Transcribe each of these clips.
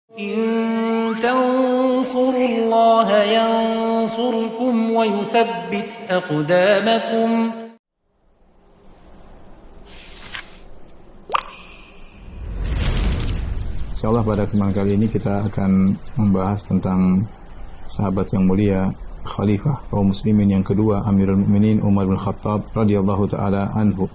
إن تنصروا الله ينصركم ويثبت أقدامكم. Insyaallah pada kesempatan kali ini kita akan membahas tentang sahabat yang mulia, khalifah kaum muslimin yang kedua, Amirul Mukminin Umar bin Khattab radhiyallahu taala anhu.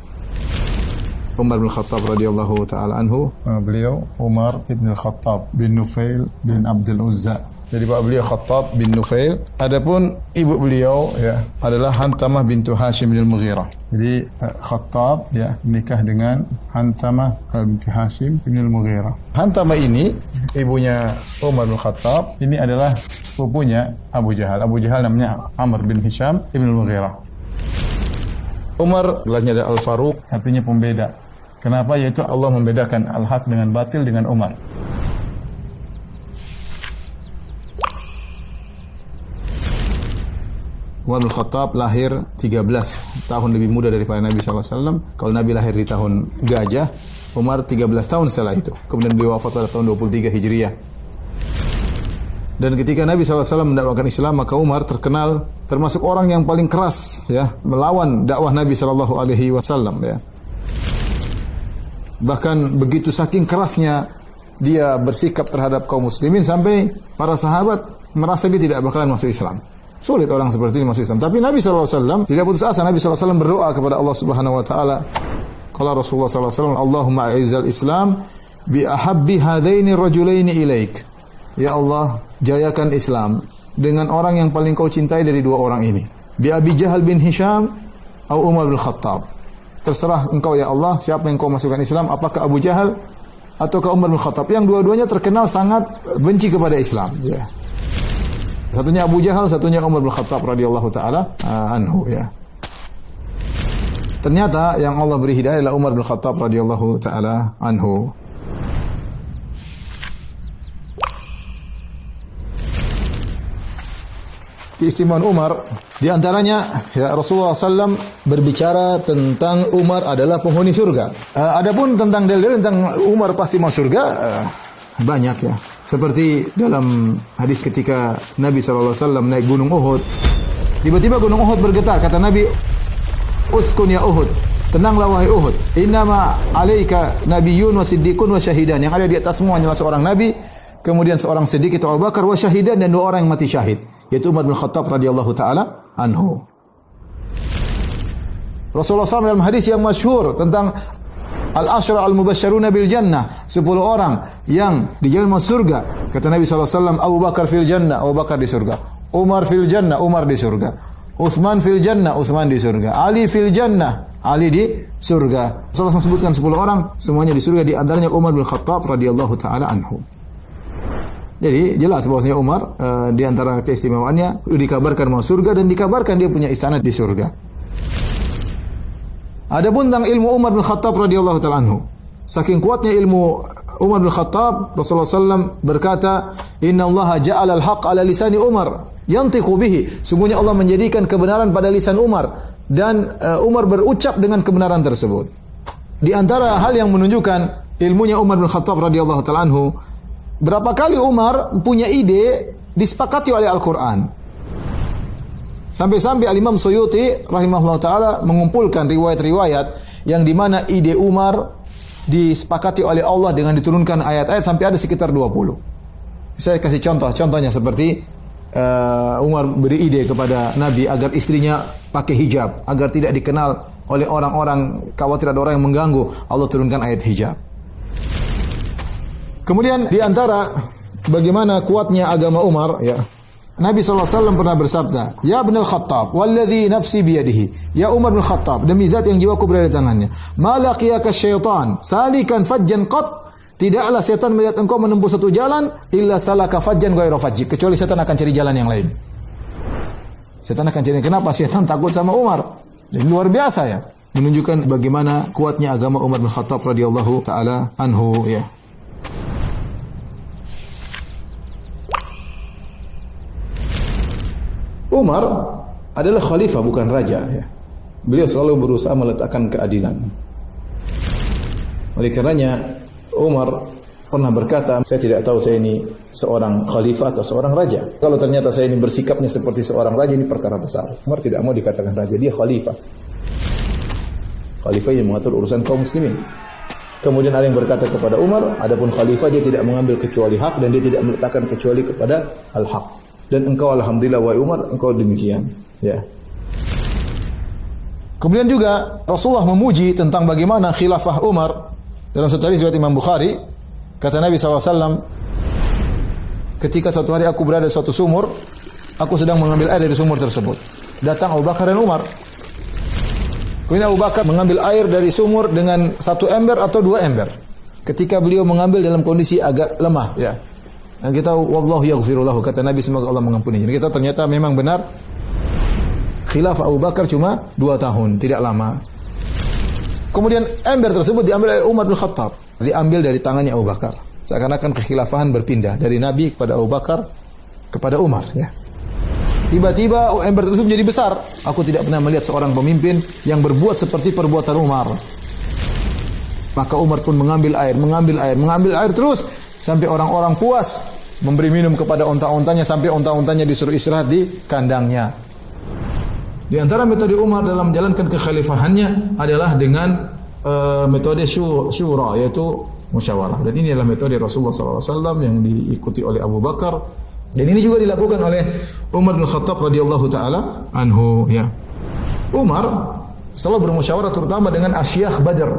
Umar bin Khattab radhiyallahu taala anhu, beliau Umar bin Khattab bin Nufail bin Abdul Uzza. Jadi bapak beliau Khattab bin Nufail. Adapun ibu beliau ya adalah Hantamah bintu Hashim bin Al-Mughirah. Jadi Khattab ya menikah dengan Hantamah binti Hashim bin Al-Mughirah. Hantamah ini ibunya Umar bin Khattab, ini adalah sepupunya Abu Jahal. Abu Jahal namanya Amr bin Hisham bin Al-Mughirah. Umar gelarnya ada Al-Faruq, artinya pembeda. Kenapa? Yaitu Allah membedakan al-haq dengan batil dengan Umar. Umar bin Khattab lahir 13 tahun lebih muda daripada Nabi SAW. Kalau Nabi lahir di tahun Gajah, Umar 13 tahun setelah itu. Kemudian beliau wafat pada tahun 23 Hijriah. Dan ketika Nabi SAW mendakwakan Islam, maka Umar terkenal termasuk orang yang paling keras ya melawan dakwah Nabi SAW ya. Bahkan begitu saking kerasnya dia bersikap terhadap kaum muslimin sampai para sahabat merasa dia tidak bakalan masuk Islam. Sulit orang seperti ini masuk Islam. Tapi Nabi SAW tidak putus asa. Nabi SAW berdoa kepada Allah Subhanahu Wa Taala. Kalau Rasulullah SAW, Allahumma a'izzal Islam bi ahabbi hadaini rajulaini ilaik. Ya Allah, jayakan Islam dengan orang yang paling kau cintai dari dua orang ini. Bi Abi Jahal bin Hisham atau Umar bin Khattab. Terserah engkau ya Allah, siapa yang kau masukkan Islam, apakah Abu Jahal ataukah Umar bin Khattab, yang dua-duanya terkenal sangat benci kepada Islam ya. Satunya Abu Jahal, satunya Umar bin Khattab radhiyallahu taala anhu ya. Ternyata yang Allah beri hidayah adalah Umar bin Khattab radhiyallahu taala anhu. Keistimewaan Umar di antaranya ya Rasulullah SAW berbicara tentang Umar adalah penghuni surga. Adapun tentang dalil tentang Umar pasti masuk surga banyak ya. Seperti dalam hadis ketika Nabi SAW naik gunung Uhud, tiba-tiba gunung Uhud bergetar. Kata Nabi, uskun ya Uhud, tenanglah wahai Uhud. Innama alaika nabiyyun wa siddiqun wa syahidan. Yang ada di atasmu hanyalah seorang nabi, kemudian seorang siddiq itu Abu Bakar, wa syahidan, dan dua orang yang mati syahid, yaitu Umar bin Khattab radhiyallahu taala anhu. Rasulullah SAW dalam hadis yang masyhur tentang Al-Ashra al-Mubasysyaruna bil Jannah, 10 orang yang dijamin masuk surga. Kata Nabi SAW, Abu Bakar fil Jannah, Abu Bakar di surga. Umar fil Jannah, Umar di surga. Utsman fil Jannah, Utsman di surga. Ali fil Jannah, Ali di surga. Rasulullah sebutkan 10 orang, semuanya di surga, di antaranya Umar bin Khattab radhiyallahu taala anhu. Jadi jelas bahwasanya Umar di antara keistimewaannya dikabarkan masuk surga dan dikabarkan dia punya istana di surga. Adapun tentang ilmu Umar bin Khattab radhiyallahu taala anhu, saking kuatnya ilmu Umar bin Khattab, Rasulullah SAW berkata, Inna Allah ja'ala al-haq ala lisani Umar yantiqu bihi. Sungguhnya Allah menjadikan kebenaran pada lisan Umar, dan Umar berucap dengan kebenaran tersebut. Di antara hal yang menunjukkan ilmunya Umar bin Khattab radhiyallahu taala anhu, berapa kali Umar punya ide disepakati oleh Al-Quran. Sampai-sampai Al-Imam Suyuti rahimahullah ta'ala mengumpulkan riwayat-riwayat yang dimana ide Umar disepakati oleh Allah dengan diturunkan ayat-ayat sampai ada sekitar 20. Saya kasih contohnya seperti Umar beri ide kepada Nabi agar istrinya pakai hijab, agar tidak dikenal oleh orang-orang, khawatir ada orang yang mengganggu, Allah turunkan ayat hijab. Kemudian di antara bagaimana kuatnya agama Umar ya, Nabi SAW pernah bersabda, Ya Ibn al-Khattab, walladhi nafsi biyadihi, Ya Umar bin Khattab, demi zat yang jiwaku berada di tangannya, malaqiyaka syaitan, salikan fajjan qat, tidaklah setan melihat engkau menempuh satu jalan, illa salaka fajjan ghairu fajjik, kecuali setan akan cari jalan yang lain. Setan akan cari, kenapa? Setan takut sama Umar. Ini luar biasa ya, menunjukkan bagaimana kuatnya agama Umar bin Khattab radhiyallahu taala anhu ya. Umar adalah khalifah, bukan raja ya. Beliau selalu berusaha meletakkan keadilan. Oleh karenanya Umar pernah berkata, saya tidak tahu saya ini seorang khalifah atau seorang raja. Kalau ternyata saya ini bersikapnya seperti seorang raja, ini perkara besar. Umar tidak mau dikatakan raja, dia khalifah. Khalifah yang mengatur urusan kaum muslimin. Kemudian ada yang berkata kepada Umar, adapun khalifah dia tidak mengambil kecuali hak dan dia tidak meletakkan kecuali kepada al-haq. Dan engkau alhamdulillah wahai Umar, engkau demikian. Ya. Kemudian juga Rasulullah memuji tentang bagaimana khilafah Umar dalam satu hadis riwayat Imam Bukhari. Kata Nabi SAW, ketika suatu hari aku berada di suatu sumur, aku sedang mengambil air dari sumur tersebut. Datang Abu Bakar dan Umar. Kemudian Abu Bakar mengambil air dari sumur dengan 1 ember atau 2 ember. Ketika beliau mengambil dalam kondisi agak lemah, ya. Dan kita wallahu yaghfiru lahu, kata Nabi semoga Allah mengampuni. Jadi kita ternyata memang benar khilafah Abu Bakar cuma 2 tahun, tidak lama. Kemudian ember tersebut diambil oleh Umar bin Khattab, diambil dari tangannya Abu Bakar. Seakan-akan kekhilafahan berpindah dari Nabi kepada Abu Bakar kepada Umar, ya. Tiba-tiba ember tersebut menjadi besar. Aku tidak pernah melihat seorang pemimpin yang berbuat seperti perbuatan Umar. Maka Umar pun mengambil air terus sampai orang-orang puas, memberi minum kepada onta-ontanya sampai onta-ontanya disuruh istirahat di kandangnya. Di antara metode Umar dalam menjalankan kekhalifahannya adalah dengan metode syura, yaitu musyawarah. Dan ini adalah metode Rasulullah SAW yang diikuti oleh Abu Bakar. Dan ini juga dilakukan oleh Umar bin Khattab radhiyallahu taala anhu, ya. Umar selalu bermusyawarah terutama dengan asyakh Badar,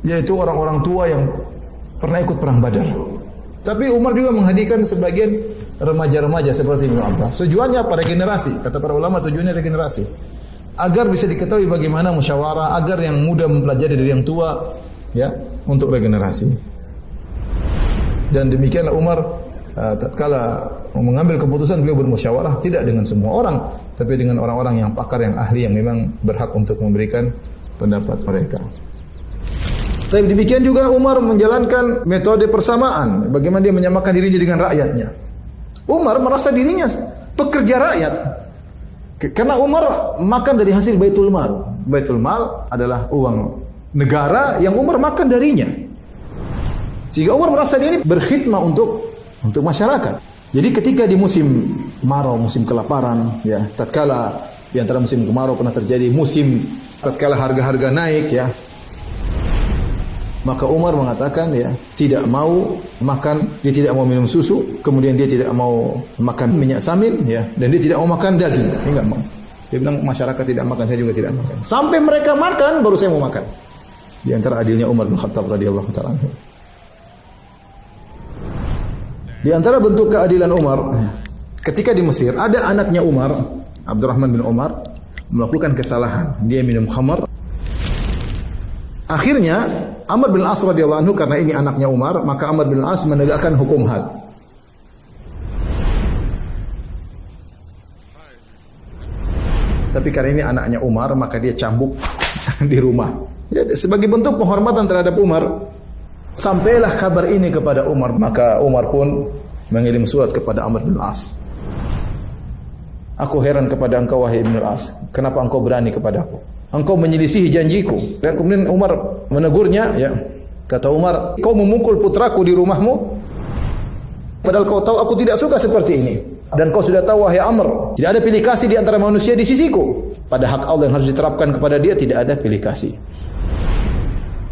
yaitu orang-orang tua yang pernah ikut perang Badar. Tapi Umar juga menghadirkan sebagian remaja-remaja seperti Ibnu Abbas. Tujuannya apa? Regenerasi. Kata para ulama tujuannya regenerasi. Agar bisa diketahui bagaimana musyawarah, agar yang muda mempelajari dari yang tua, ya, untuk regenerasi. Dan demikianlah Umar tatkala mengambil keputusan beliau bermusyawarah tidak dengan semua orang, tapi dengan orang-orang yang pakar, yang ahli, yang memang berhak untuk memberikan pendapat mereka. Tapi demikian juga Umar menjalankan metode persamaan. Bagaimana dia menyamakan dirinya dengan rakyatnya. Umar merasa dirinya pekerja rakyat. Karena Umar makan dari hasil Baitul Mal. Baitul Mal adalah uang negara yang Umar makan darinya. Sehingga Umar merasa diri berkhidmah untuk masyarakat. Jadi ketika di musim kemarau, musim kelaparan, ya, tatkala di antara musim kemarau pernah terjadi musim tatkala harga-harga naik, ya. Maka Umar mengatakan, ya, tidak mau makan, dia tidak mau minum susu, kemudian dia tidak mau makan minyak samin, ya, dan dia tidak mau makan daging. Dia enggak mau. Dia bilang masyarakat tidak makan, saya juga tidak makan. Sampai mereka makan baru saya mau makan. Di antara adilnya Umar bin Khattab radhiyallahu taala anhu. Di antara bentuk keadilan Umar, ketika di Mesir ada anaknya Umar, Abdurrahman bin Umar, melakukan kesalahan. Dia minum khamar. Akhirnya Amr bin As radhiyallahu anhu, karena ini anaknya Umar, maka Amr bin As menegakkan hukum had. Tapi karena ini anaknya Umar, maka dia cambuk di rumah. Ya, sebagai bentuk penghormatan terhadap Umar, sampailah kabar ini kepada Umar, maka Umar pun mengirim surat kepada Amr bin As. Aku heran kepada engkau wahai Ibn As, kenapa engkau berani kepadaku? Engkau menyelisihi janjiku. Dan kemudian Umar menegurnya, ya. Kata Umar, kau memukul putraku di rumahmu, padahal kau tahu aku tidak suka seperti ini. Dan kau sudah tahu wahai Amr, tidak ada pilih kasih di antara manusia di sisiku. Pada hak Allah yang harus diterapkan kepada dia tidak ada pilih kasih.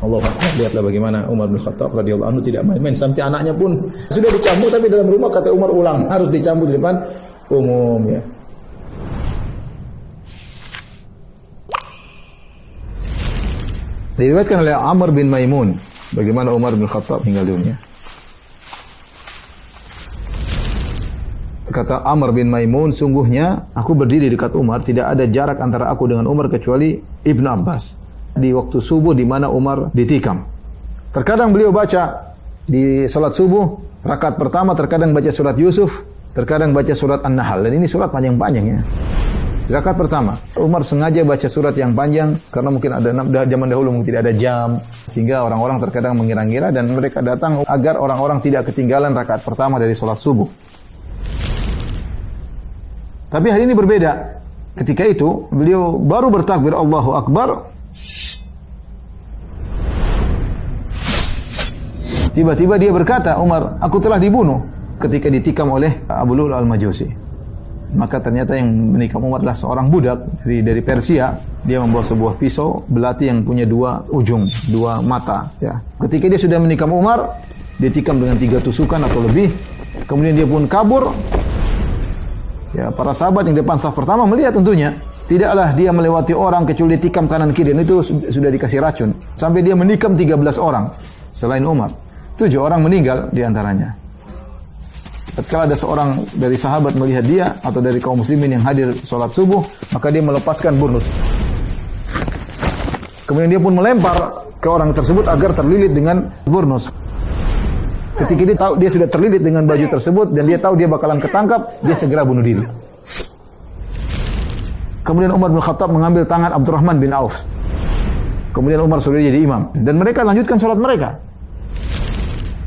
Allah Akbar. Lihatlah bagaimana Umar bin Khattab radhiyallahu anhu tidak main-main, sampai anaknya pun sudah dicambuk, tapi dalam rumah kata Umar ulang, harus dicambuk di depan umum, ya. Diriwayatkan oleh Amr bin Maimun bagaimana Umar bin Khattab meninggal dunia. Kata Amr bin Maimun, sungguhnya aku berdiri dekat Umar, tidak ada jarak antara aku dengan Umar kecuali Ibnu Abbas. Di waktu subuh di mana Umar ditikam. Terkadang beliau baca di salat subuh rakaat pertama, terkadang baca surat Yusuf, terkadang baca surat An-Nahl, dan ini surat panjang-panjang, ya. Rakaat pertama, Umar sengaja baca surat yang panjang karena mungkin ada zaman dahulu mungkin tidak ada jam, sehingga orang-orang terkadang mengira-ngira dan mereka datang agar orang-orang tidak ketinggalan rakaat pertama dari salat subuh. Tapi hari ini berbeda. Ketika itu beliau baru bertakbir Allahu Akbar, Tiba-tiba dia berkata, Umar, aku telah dibunuh ketika ditikam oleh Abu Lu'lu' al-Majusi. Maka ternyata yang menikam Umar adalah seorang budak dari Persia. Dia membawa sebuah pisau belati yang punya dua ujung, dua mata. Ya. Ketika dia sudah menikam Umar, dia tikam dengan 3 tusukan atau lebih. Kemudian dia pun kabur. Ya, para sahabat yang depan saf pertama melihat tentunya. Tidaklah dia melewati orang kecuali tikam kanan kiri. Dan itu sudah dikasih racun. Sampai dia menikam 13 orang selain Umar. 7 orang meninggal di antaranya. Tatkala ada seorang dari sahabat melihat dia atau dari kaum muslimin yang hadir salat subuh, maka dia melepaskan burnus. Kemudian dia pun melempar ke orang tersebut agar terlilit dengan burnus. Ketika dia tahu dia sudah terlilit dengan baju tersebut dan dia tahu dia bakalan ketangkap, dia segera bunuh diri. Kemudian Umar bin Khattab mengambil tangan Abdurrahman bin Auf. Kemudian Umar sudah jadi imam dan mereka lanjutkan salat mereka.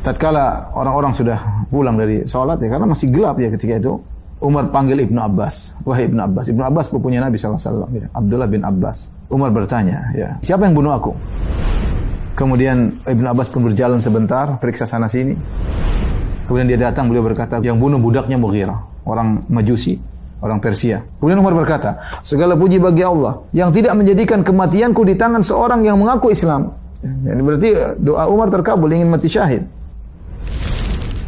Tatkala orang-orang sudah pulang dari sholat ya, karena masih gelap ya ketika itu, Umar panggil Ibnu Abbas. Wahai Ibnu Abbas. Ibnu Abbas pupunya Nabi SAW, ya, Abdullah bin Abbas. Umar bertanya, ya, siapa yang bunuh aku? Kemudian Ibnu Abbas pun berjalan sebentar, periksa sana sini. Kemudian dia datang, beliau berkata, yang bunuh budaknya Mughirah, orang Majusi, orang Persia. Kemudian Umar berkata, segala puji bagi Allah yang tidak menjadikan kematianku di tangan seorang yang mengaku Islam. Ya, berarti doa Umar terkabul, ingin mati syahid.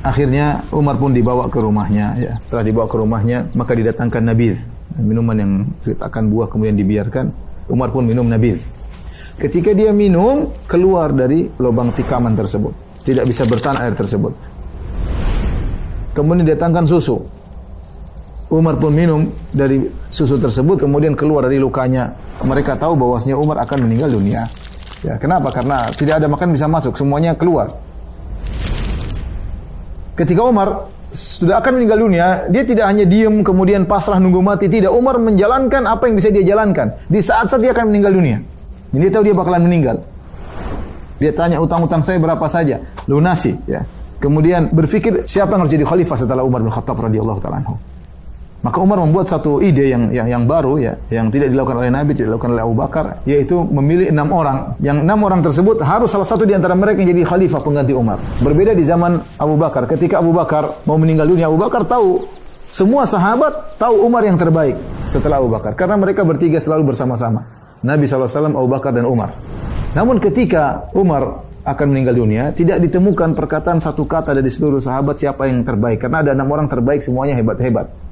Akhirnya Umar pun dibawa ke rumahnya. Ya. Setelah dibawa ke rumahnya, maka didatangkan nabidh, minuman yang diletakkan buah kemudian dibiarkan. Umar pun minum nabidh. Ketika dia minum, keluar dari lubang tikaman tersebut. Tidak bisa bertahan air tersebut. Kemudian didatangkan susu. Umar pun minum dari susu tersebut, kemudian keluar dari lukanya. Mereka tahu bahwasanya Umar akan meninggal dunia. Ya, kenapa? Karena tidak ada makan bisa masuk, semuanya keluar. Ketika Umar sudah akan meninggal dunia, dia tidak hanya diam kemudian pasrah nunggu mati, tidak. Umar menjalankan apa yang bisa dia jalankan di saat-saat dia akan meninggal dunia. Dan dia tahu dia bakalan meninggal. Dia tanya utang-utang saya berapa saja, lunasi ya. Kemudian berpikir siapa yang harus jadi khalifah setelah Umar bin Khattab radhiyallahu taala anhu. Maka Umar membuat satu ide yang baru ya, yang tidak dilakukan oleh Nabi, tidak dilakukan oleh Abu Bakar, yaitu memilih 6 orang. Yang 6 orang tersebut harus salah satu di antara mereka yang jadi khalifah pengganti Umar. Berbeda di zaman Abu Bakar. Ketika Abu Bakar mau meninggal dunia, Abu Bakar tahu, semua sahabat tahu Umar yang terbaik setelah Abu Bakar. Karena mereka bertiga selalu bersama-sama. Nabi SAW, Abu Bakar dan Umar. Namun ketika Umar akan meninggal dunia, tidak ditemukan perkataan satu kata dari seluruh sahabat siapa yang terbaik. Karena ada 6 orang terbaik, semuanya hebat-hebat.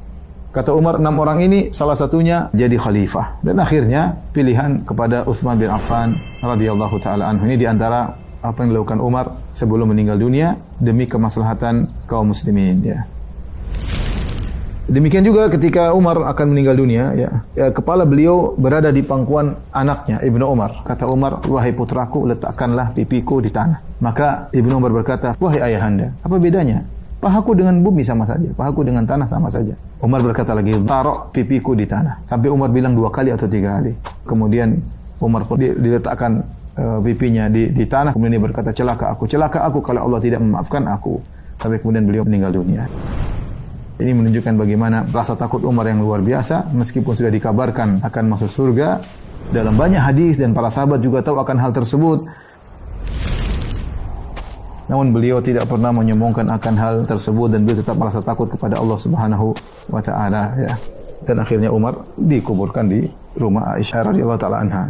Kata Umar, 6 orang ini salah satunya jadi khalifah. Dan akhirnya pilihan kepada Utsman bin Affan radhiyallahu taala anhu. Ini di antara apa yang dilakukan Umar sebelum meninggal dunia demi kemaslahatan kaum muslimin ya. Demikian juga ketika Umar akan meninggal dunia ya, kepala beliau berada di pangkuan anaknya Ibnu Umar. Kata Umar, wahai putraku, letakkanlah pipiku di tanah. Maka Ibnu Umar berkata, wahai ayahanda, apa bedanya? Pahaku dengan bumi sama saja, pahaku dengan tanah sama saja. Umar berkata lagi, taruh pipiku di tanah. Sampai Umar bilang 2 kali atau 3 kali. Kemudian Umar diletakkan pipinya di tanah. Kemudian dia berkata, celaka aku kalau Allah tidak memaafkan aku. Sampai kemudian beliau meninggal dunia. Ini menunjukkan bagaimana rasa takut Umar yang luar biasa. Meskipun sudah dikabarkan akan masuk surga. Dalam banyak hadis dan para sahabat juga tahu akan hal tersebut. Namun beliau tidak pernah menyombongkan akan hal tersebut dan beliau tetap merasa takut kepada Allah Subhanahu wa taala ya. Dan akhirnya Umar dikuburkan di rumah Aisyah radhiyallahu taala anha.